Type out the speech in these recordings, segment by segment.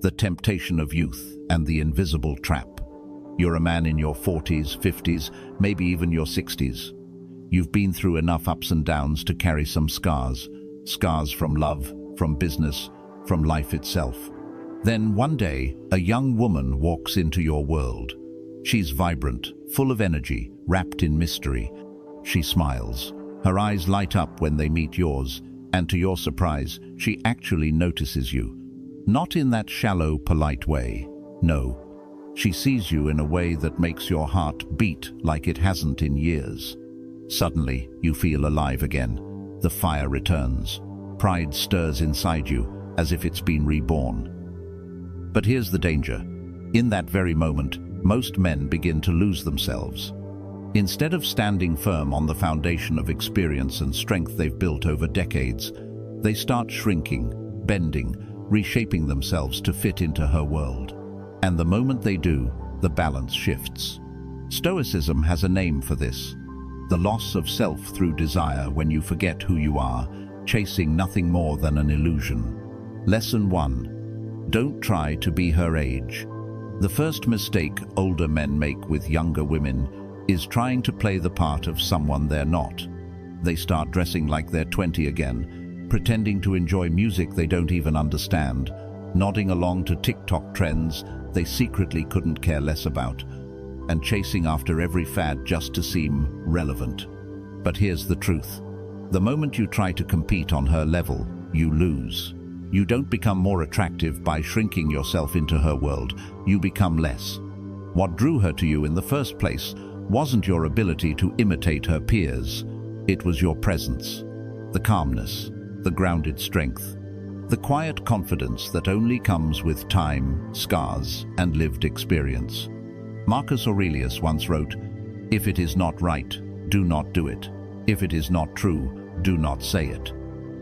The temptation of youth and the invisible trap. You're a man in your 40s, 50s, maybe even your 60s. You've been through enough ups and downs to carry some scars. Scars from love, from business, from life itself. Then one day, a young woman walks into your world. She's vibrant, full of energy, wrapped in mystery. She smiles. Her eyes light up when they meet yours, and to your surprise, she actually notices you. Not in that shallow, polite way. No. She sees you in a way that makes your heart beat like it hasn't in years. Suddenly, you feel alive again. The fire returns. Pride stirs inside you, as if it's been reborn. But here's the danger. In that very moment, most men begin to lose themselves. Instead of standing firm on the foundation of experience and strength they've built over decades, they start shrinking, bending, reshaping themselves to fit into her world. And the moment they do, the balance shifts. Stoicism has a name for this. The loss of self through desire, when you forget who you are, chasing nothing more than an illusion. Lesson 1. Don't try to be her age. The first mistake older men make with younger women is trying to play the part of someone they're not. They start dressing like they're 20 again, pretending to enjoy music they don't even understand, nodding along to TikTok trends they secretly couldn't care less about, and chasing after every fad just to seem relevant. But here's the truth. The moment you try to compete on her level, you lose. You don't become more attractive by shrinking yourself into her world, you become less. What drew her to you in the first place wasn't your ability to imitate her peers. It was your presence, the calmness, the grounded strength, the quiet confidence that only comes with time, scars, and lived experience. Marcus Aurelius once wrote, "If it is not right, do not do it. If it is not true, do not say it."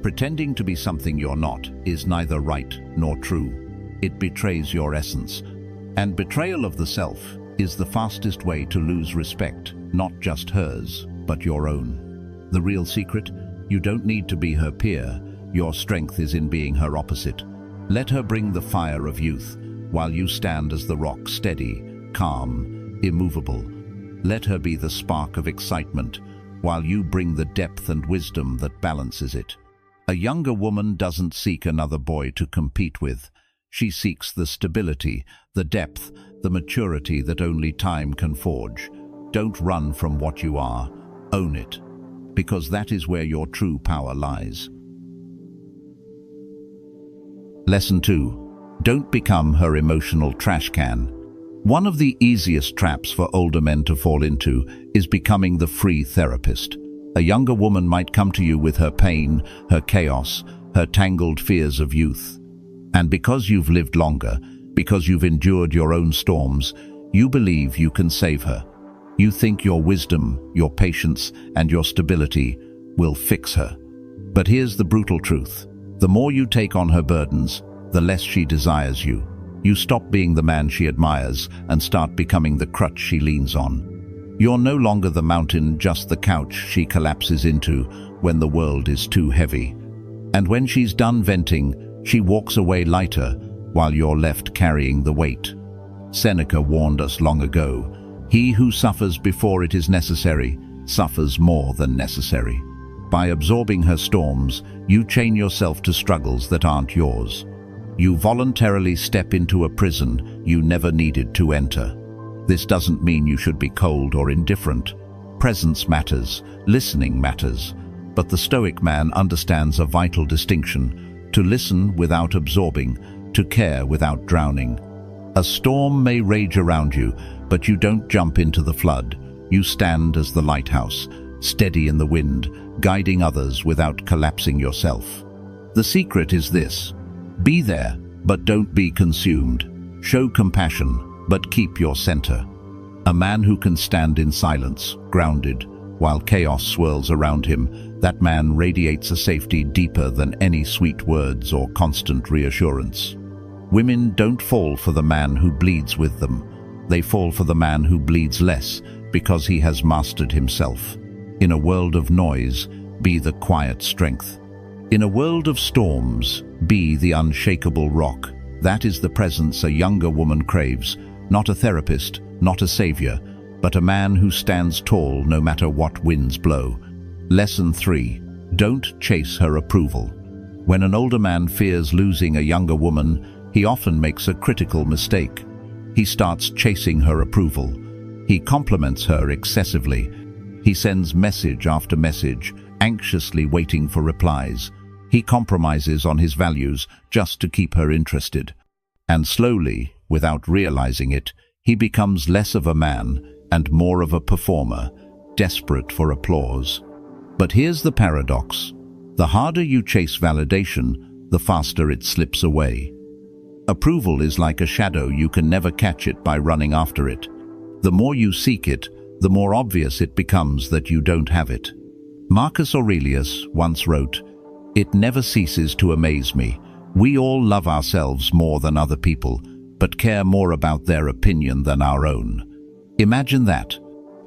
Pretending to be something you're not is neither right nor true. It betrays your essence. And betrayal of the self is the fastest way to lose respect, not just hers, but your own. The real secret? You don't need to be her peer. Your strength is in being her opposite. Let her bring the fire of youth, while you stand as the rock, steady, calm, immovable. Let her be the spark of excitement, while you bring the depth and wisdom that balances it. A younger woman doesn't seek another boy to compete with. She seeks the stability, the depth, the maturity that only time can forge. Don't run from what you are. Own it, because that is where your true power lies. Lesson 2. Don't become her emotional trash can. One of the easiest traps for older men to fall into is becoming the free therapist. A younger woman might come to you with her pain, her chaos, her tangled fears of youth. And because you've lived longer, because you've endured your own storms, you believe you can save her. You think your wisdom, your patience, and your stability will fix her. But here's the brutal truth. The more you take on her burdens, the less she desires you. You stop being the man she admires and start becoming the crutch she leans on. You're no longer the mountain, just the couch she collapses into when the world is too heavy. And when she's done venting, she walks away lighter, while you're left carrying the weight. Seneca warned us long ago, "He who suffers before it is necessary, suffers more than necessary." By absorbing her storms, you chain yourself to struggles that aren't yours. You voluntarily step into a prison you never needed to enter. This doesn't mean you should be cold or indifferent. Presence matters, listening matters, but the Stoic man understands a vital distinction: to listen without absorbing, to care without drowning. A storm may rage around you, but you don't jump into the flood. You stand as the lighthouse, steady in the wind, guiding others without collapsing yourself. The secret is this: be there, but don't be consumed. Show compassion, but keep your center. A man who can stand in silence, grounded, while chaos swirls around him, that man radiates a safety deeper than any sweet words or constant reassurance. Women don't fall for the man who bleeds with them. They fall for the man who bleeds less because he has mastered himself. In a world of noise, be the quiet strength. In a world of storms, be the unshakable rock. That is the presence a younger woman craves, not a therapist, not a savior, but a man who stands tall no matter what winds blow. Lesson 3. Don't chase her approval. When an older man fears losing a younger woman, he often makes a critical mistake. He starts chasing her approval. He compliments her excessively. He sends message after message, anxiously waiting for replies. He compromises on his values just to keep her interested. And slowly, without realizing it, he becomes less of a man and more of a performer, desperate for applause. But here's the paradox. The harder you chase validation, the faster it slips away. Approval is like a shadow, you can never catch it by running after it. The more you seek it, the more obvious it becomes that you don't have it. Marcus Aurelius once wrote, "It never ceases to amaze me. We all love ourselves more than other people, but care more about their opinion than our own." Imagine that.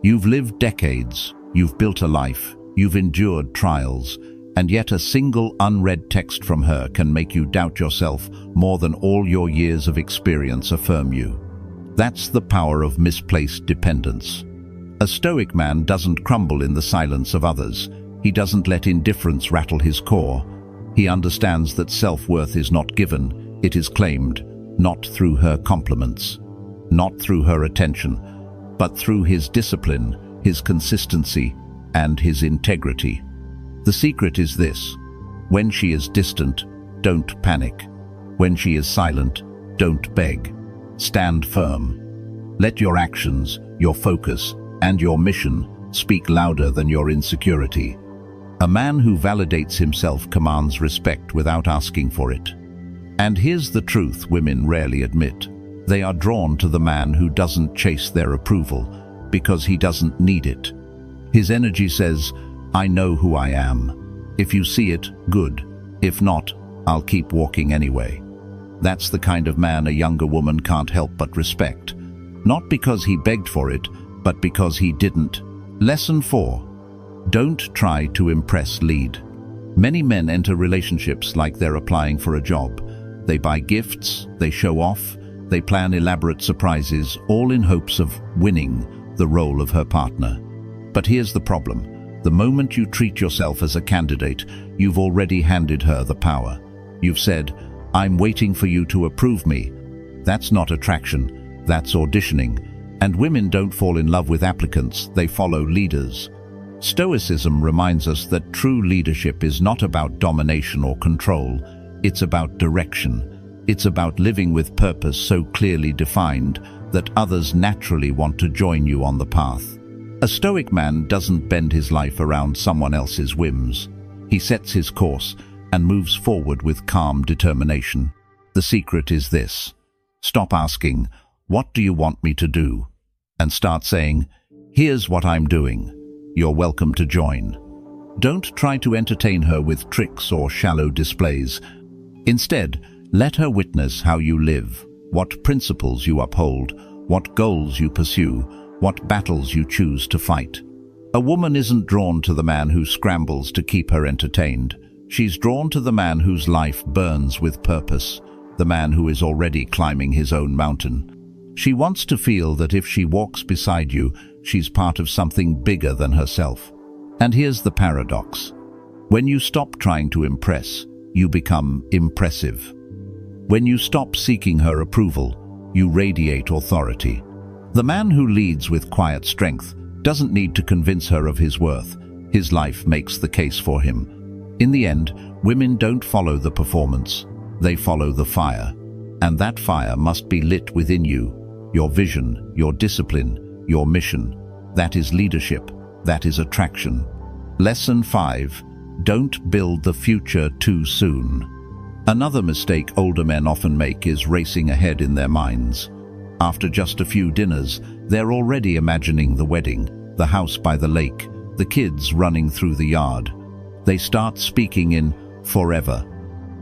You've lived decades, you've built a life, you've endured trials, and yet a single unread text from her can make you doubt yourself more than all your years of experience affirm you. That's the power of misplaced dependence. A Stoic man doesn't crumble in the silence of others. He doesn't let indifference rattle his core. He understands that self-worth is not given, it is claimed, not through her compliments, not through her attention, but through his discipline, his consistency, and his integrity. The secret is this: when she is distant, don't panic. When she is silent, don't beg. Stand firm. Let your actions, your focus, and your mission speak louder than your insecurity. A man who validates himself commands respect without asking for it. And here's the truth women rarely admit. They are drawn to the man who doesn't chase their approval because he doesn't need it. His energy says, "I know who I am. If you see it, good. If not, I'll keep walking anyway." That's the kind of man a younger woman can't help but respect. Not because he begged for it, but because he didn't. Lesson 4. Don't try to impress, lead. Many men enter relationships like they're applying for a job. They buy gifts, they show off, they plan elaborate surprises, all in hopes of winning the role of her partner. But here's the problem. The moment you treat yourself as a candidate, you've already handed her the power. You've said, "I'm waiting for you to approve me." That's not attraction, that's auditioning. And women don't fall in love with applicants, they follow leaders. Stoicism reminds us that true leadership is not about domination or control, it's about direction. It's about living with purpose so clearly defined that others naturally want to join you on the path. A Stoic man doesn't bend his life around someone else's whims. He sets his course and moves forward with calm determination. The secret is this: stop asking, "What do you want me to do?" and start saying, "Here's what I'm doing. You're welcome to join." Don't try to entertain her with tricks or shallow displays. Instead, let her witness how you live, what principles you uphold, what goals you pursue, what battles you choose to fight. A woman isn't drawn to the man who scrambles to keep her entertained. She's drawn to the man whose life burns with purpose, the man who is already climbing his own mountain. She wants to feel that if she walks beside you, she's part of something bigger than herself. And here's the paradox. When you stop trying to impress, you become impressive. When you stop seeking her approval, you radiate authority. The man who leads with quiet strength doesn't need to convince her of his worth. His life makes the case for him. In the end, women don't follow the performance, they follow the fire. And that fire must be lit within you. Your vision, your discipline, your mission. That is leadership. That is attraction. Lesson 5. Don't build the future too soon. Another mistake older men often make is racing ahead in their minds. After just a few dinners, they're already imagining the wedding, the house by the lake, the kids running through the yard. They start speaking in forever,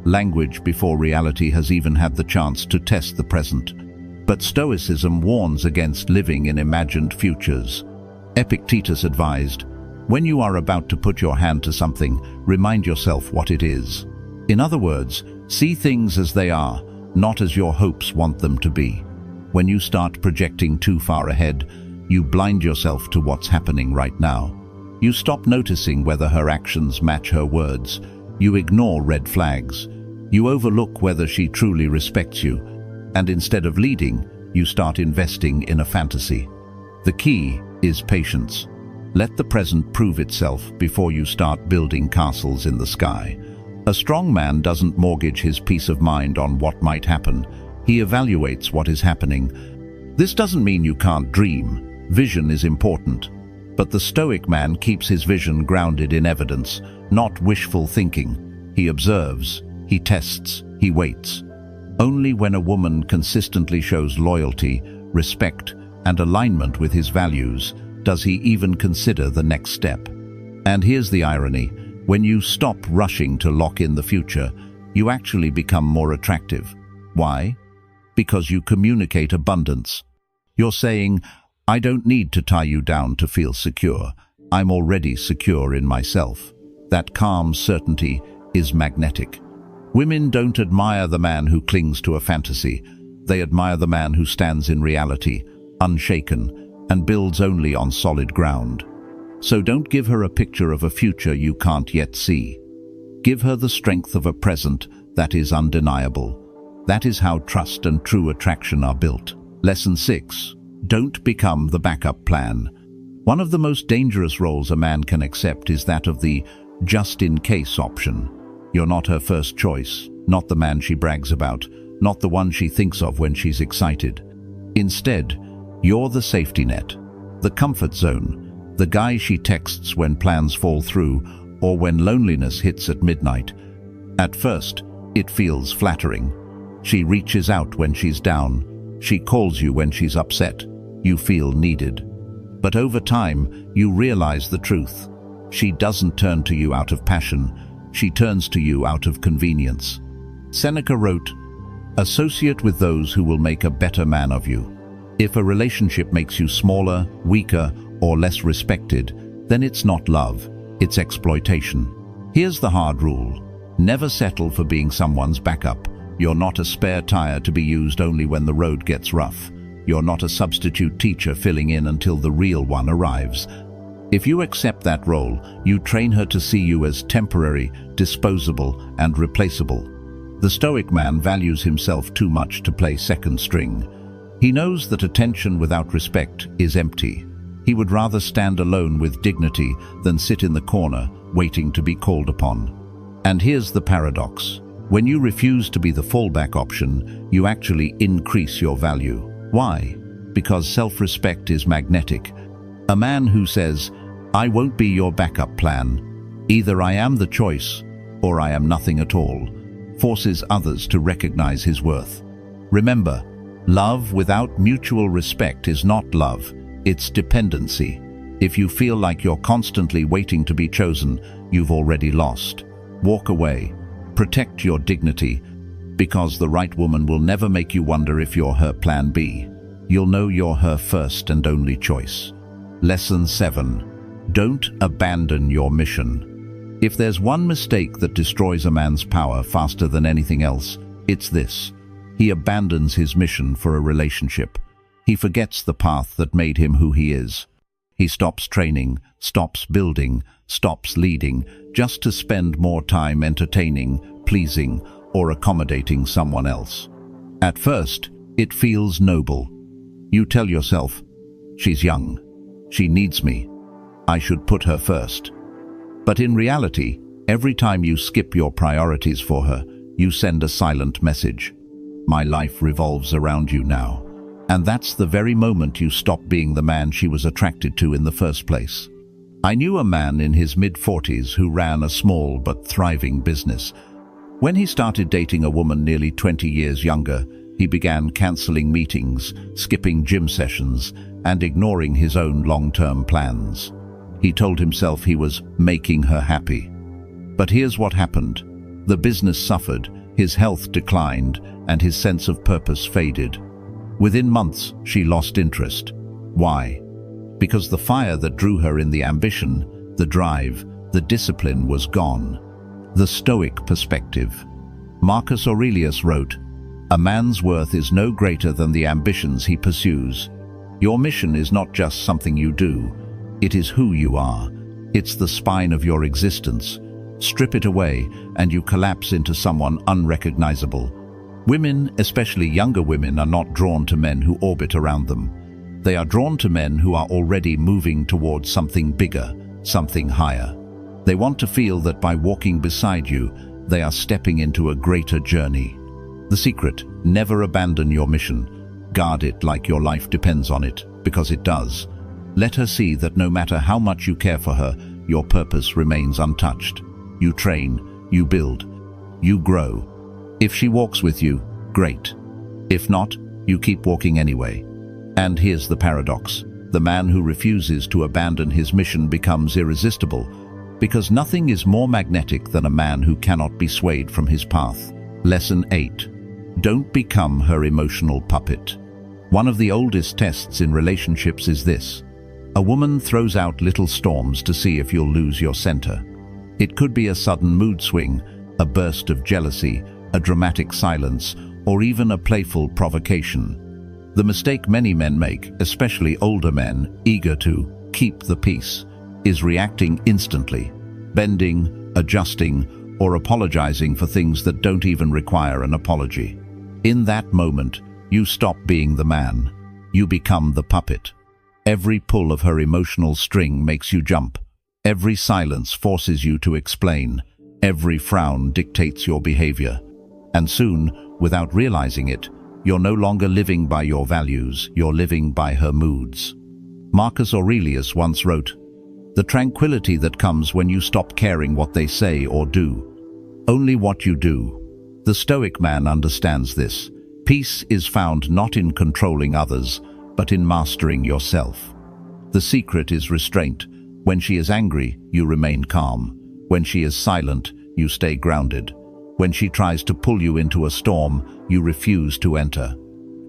language before reality has even had the chance to test the present. But Stoicism warns against living in imagined futures. Epictetus advised, "When you are about to put your hand to something, remind yourself what it is." In other words, see things as they are, not as your hopes want them to be. When you start projecting too far ahead, you blind yourself to what's happening right now. You stop noticing whether her actions match her words. You ignore red flags. You overlook whether she truly respects you. And instead of leading, you start investing in a fantasy. The key is patience. Let the present prove itself before you start building castles in the sky. A strong man doesn't mortgage his peace of mind on what might happen. He evaluates what is happening. This doesn't mean you can't dream. Vision is important. But the Stoic man keeps his vision grounded in evidence, not wishful thinking. He observes, he tests, he waits. Only when a woman consistently shows loyalty, respect, and alignment with his values does he even consider the next step. And here's the irony. When you stop rushing to lock in the future, you actually become more attractive. Why? Because you communicate abundance. You're saying, I don't need to tie you down to feel secure. I'm already secure in myself. That calm certainty is magnetic. Women don't admire the man who clings to a fantasy. They admire the man who stands in reality, unshaken, and builds only on solid ground. So don't give her a picture of a future you can't yet see. Give her the strength of a present that is undeniable. That is how trust and true attraction are built. Lesson 6. Don't become the backup plan. One of the most dangerous roles a man can accept is that of the just-in-case option. You're not her first choice, not the man she brags about, not the one she thinks of when she's excited. Instead, you're the safety net, the comfort zone, the guy she texts when plans fall through or when loneliness hits at midnight. At first, it feels flattering. She reaches out when she's down. She calls you when she's upset. You feel needed. But over time, you realize the truth. She doesn't turn to you out of passion. She turns to you out of convenience. Seneca wrote, "Associate with those who will make a better man of you." If a relationship makes you smaller, weaker, or less respected, then it's not love, it's exploitation. Here's the hard rule. Never settle for being someone's backup. You're not a spare tire to be used only when the road gets rough. You're not a substitute teacher filling in until the real one arrives. If you accept that role, you train her to see you as temporary, disposable, and replaceable. The Stoic man values himself too much to play second string. He knows that attention without respect is empty. He would rather stand alone with dignity than sit in the corner, waiting to be called upon. And here's the paradox. When you refuse to be the fallback option, you actually increase your value. Why? Because self-respect is magnetic. A man who says, "I won't be your backup plan. Either I am the choice, or I am nothing at all," forces others to recognize his worth. Remember, love without mutual respect is not love, it's dependency. If you feel like you're constantly waiting to be chosen, you've already lost. Walk away. Protect your dignity, because the right woman will never make you wonder if you're her plan B. You'll know you're her first and only choice. Lesson 7. Don't abandon your mission. If there's one mistake that destroys a man's power faster than anything else, it's this. He abandons his mission for a relationship. He forgets the path that made him who he is. He stops training, stops building, stops leading, just to spend more time entertaining, pleasing, or accommodating someone else. At first, it feels noble. You tell yourself, "She's young. She needs me. I should put her first." But in reality, every time you skip your priorities for her, you send a silent message. My life revolves around you now. And that's the very moment you stop being the man she was attracted to in the first place. I knew a man in his mid-40s who ran a small but thriving business. When he started dating a woman nearly 20 years younger, he began canceling meetings, skipping gym sessions, and ignoring his own long-term plans. He told himself he was making her happy. But here's what happened. The business suffered, his health declined, and his sense of purpose faded. Within months, she lost interest. Why? Because the fire that drew her in, the ambition, the drive, the discipline was gone. The Stoic perspective. Marcus Aurelius wrote, A man's worth is no greater than the ambitions he pursues. Your mission is not just something you do. It is who you are. It's the spine of your existence. Strip it away, and you collapse into someone unrecognizable. Women, especially younger women, are not drawn to men who orbit around them. They are drawn to men who are already moving towards something bigger, something higher. They want to feel that by walking beside you, they are stepping into a greater journey. The secret: never abandon your mission. Guard it like your life depends on it, because it does. Let her see that no matter how much you care for her, your purpose remains untouched. You train, you build, you grow. If she walks with you, great. If not, you keep walking anyway. And here's the paradox. The man who refuses to abandon his mission becomes irresistible, because nothing is more magnetic than a man who cannot be swayed from his path. Lesson 8. Don't become her emotional puppet. One of the oldest tests in relationships is this. A woman throws out little storms to see if you'll lose your center. It could be a sudden mood swing, a burst of jealousy, a dramatic silence, or even a playful provocation. The mistake many men make, especially older men, eager to keep the peace, is reacting instantly, bending, adjusting, or apologizing for things that don't even require an apology. In that moment, you stop being the man. You become the puppet. Every pull of her emotional string makes you jump. Every silence forces you to explain. Every frown dictates your behavior. And soon, without realizing it, you're no longer living by your values, you're living by her moods. Marcus Aurelius once wrote, "The tranquility that comes when you stop caring what they say or do. Only what you do." The Stoic man understands this. Peace is found not in controlling others, but in mastering yourself. The secret is restraint. When she is angry, you remain calm. When she is silent, you stay grounded. When she tries to pull you into a storm, you refuse to enter.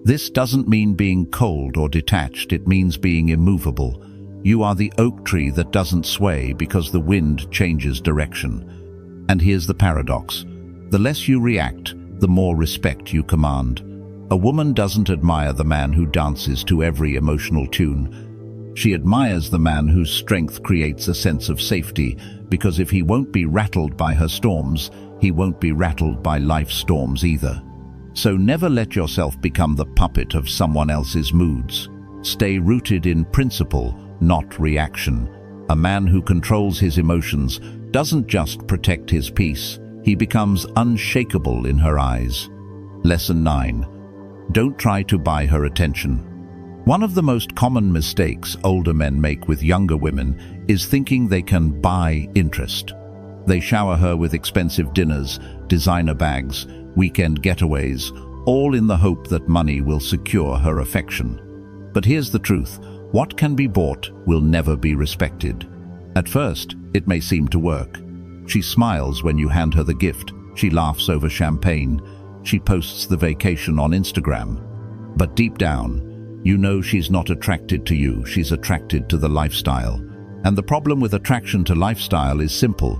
This doesn't mean being cold or detached, it means being immovable. You are the oak tree that doesn't sway because the wind changes direction. And here's the paradox. The less you react, the more respect you command. A woman doesn't admire the man who dances to every emotional tune. She admires the man whose strength creates a sense of safety, because if he won't be rattled by her storms, he won't be rattled by life's storms either. So never let yourself become the puppet of someone else's moods. Stay rooted in principle, not reaction. A man who controls his emotions doesn't just protect his peace, he becomes unshakable in her eyes. Lesson 9. Don't try to buy her attention. One of the most common mistakes older men make with younger women is thinking they can buy interest. They shower her with expensive dinners, designer bags, weekend getaways, all in the hope that money will secure her affection. But here's the truth. What can be bought will never be respected. At first, it may seem to work. She smiles when you hand her the gift. She laughs over champagne. She posts the vacation on Instagram. But deep down, you know she's not attracted to you, she's attracted to the lifestyle. And the problem with attraction to lifestyle is simple.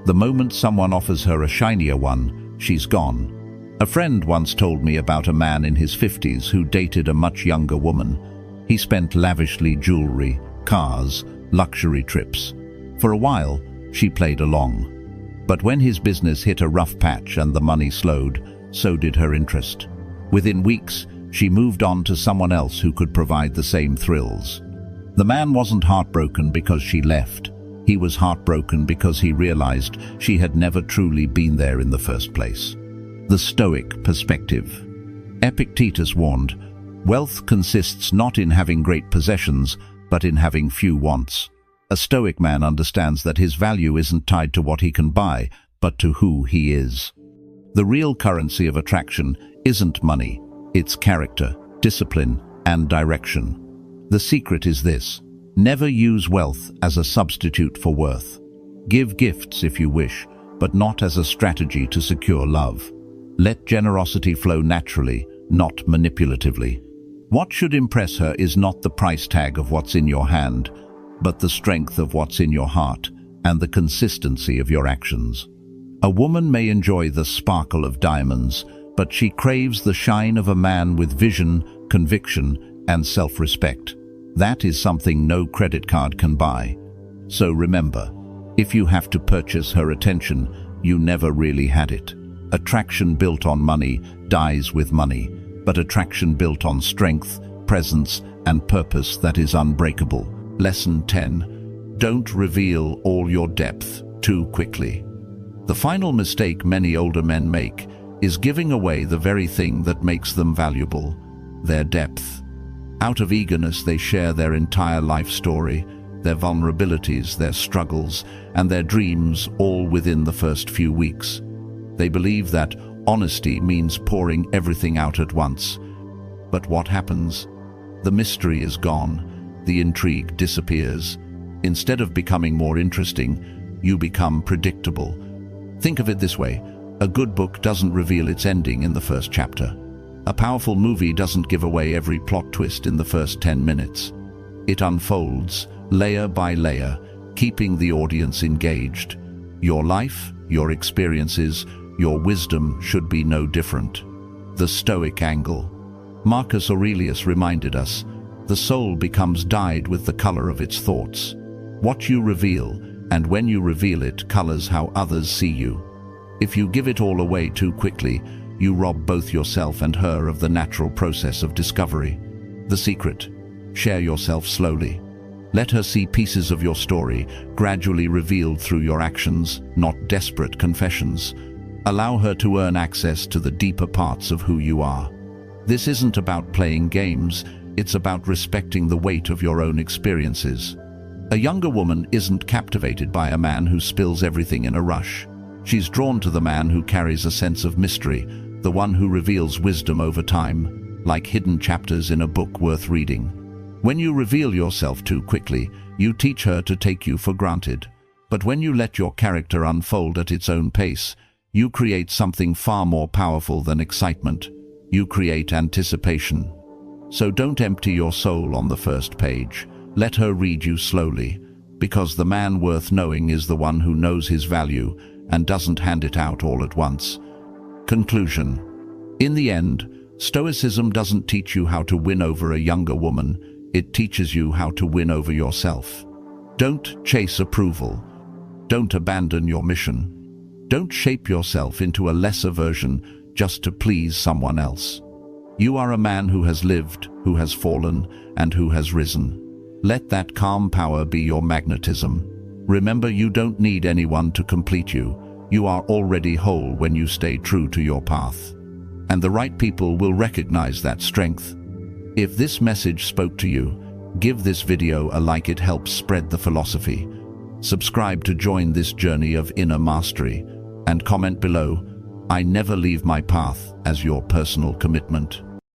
The moment someone offers her a shinier one, she's gone. A friend once told me about a man in his 50s who dated a much younger woman. He spent lavishly jewelry, cars, luxury trips. For a while, she played along. But when his business hit a rough patch and the money slowed, so did her interest. Within weeks, she moved on to someone else who could provide the same thrills. The man wasn't heartbroken because she left. He was heartbroken because he realized she had never truly been there in the first place. The Stoic perspective. Epictetus warned, "Wealth consists not in having great possessions, but in having few wants." A Stoic man understands that his value isn't tied to what he can buy, but to who he is. The real currency of attraction isn't money, it's character, discipline, and direction. The secret is this: never use wealth as a substitute for worth. Give gifts if you wish, but not as a strategy to secure love. Let generosity flow naturally, not manipulatively. What should impress her is not the price tag of what's in your hand, but the strength of what's in your heart and the consistency of your actions. A woman may enjoy the sparkle of diamonds, but she craves the shine of a man with vision, conviction, and self-respect. That is something no credit card can buy. So remember, if you have to purchase her attention, you never really had it. Attraction built on money dies with money, but attraction built on strength, presence, and purpose that is unbreakable. Lesson 10. Don't reveal all your depth too quickly. The final mistake many older men make is giving away the very thing that makes them valuable, their depth. Out of eagerness, they share their entire life story, their vulnerabilities, their struggles, and their dreams all within the first few weeks. They believe that honesty means pouring everything out at once. But what happens? The mystery is gone. The intrigue disappears. Instead of becoming more interesting, you become predictable. Think of it this way. A good book doesn't reveal its ending in the first chapter. A powerful movie doesn't give away every plot twist in the first 10 minutes. It unfolds, layer by layer, keeping the audience engaged. Your life, your experiences, your wisdom should be no different. The Stoic angle. Marcus Aurelius reminded us, the soul becomes dyed with the color of its thoughts. What you reveal, and when you reveal it, colors how others see you. If you give it all away too quickly, you rob both yourself and her of the natural process of discovery. The secret: share yourself slowly. Let her see pieces of your story, gradually revealed through your actions, not desperate confessions. Allow her to earn access to the deeper parts of who you are. This isn't about playing games, it's about respecting the weight of your own experiences. A younger woman isn't captivated by a man who spills everything in a rush. She's drawn to the man who carries a sense of mystery, the one who reveals wisdom over time, like hidden chapters in a book worth reading. When you reveal yourself too quickly, you teach her to take you for granted. But when you let your character unfold at its own pace, you create something far more powerful than excitement. You create anticipation. So don't empty your soul on the first page. Let her read you slowly, because the man worth knowing is the one who knows his value and doesn't hand it out all at once. Conclusion. In the end, Stoicism doesn't teach you how to win over a younger woman, it teaches you how to win over yourself. Don't chase approval. Don't abandon your mission. Don't shape yourself into a lesser version just to please someone else. You are a man who has lived, who has fallen, and who has risen. Let that calm power be your magnetism. Remember, you don't need anyone to complete you. You are already whole when you stay true to your path. And the right people will recognize that strength. If this message spoke to you, give this video a like. It helps spread the philosophy. Subscribe to join this journey of inner mastery, and comment below, "I never leave my path," as your personal commitment.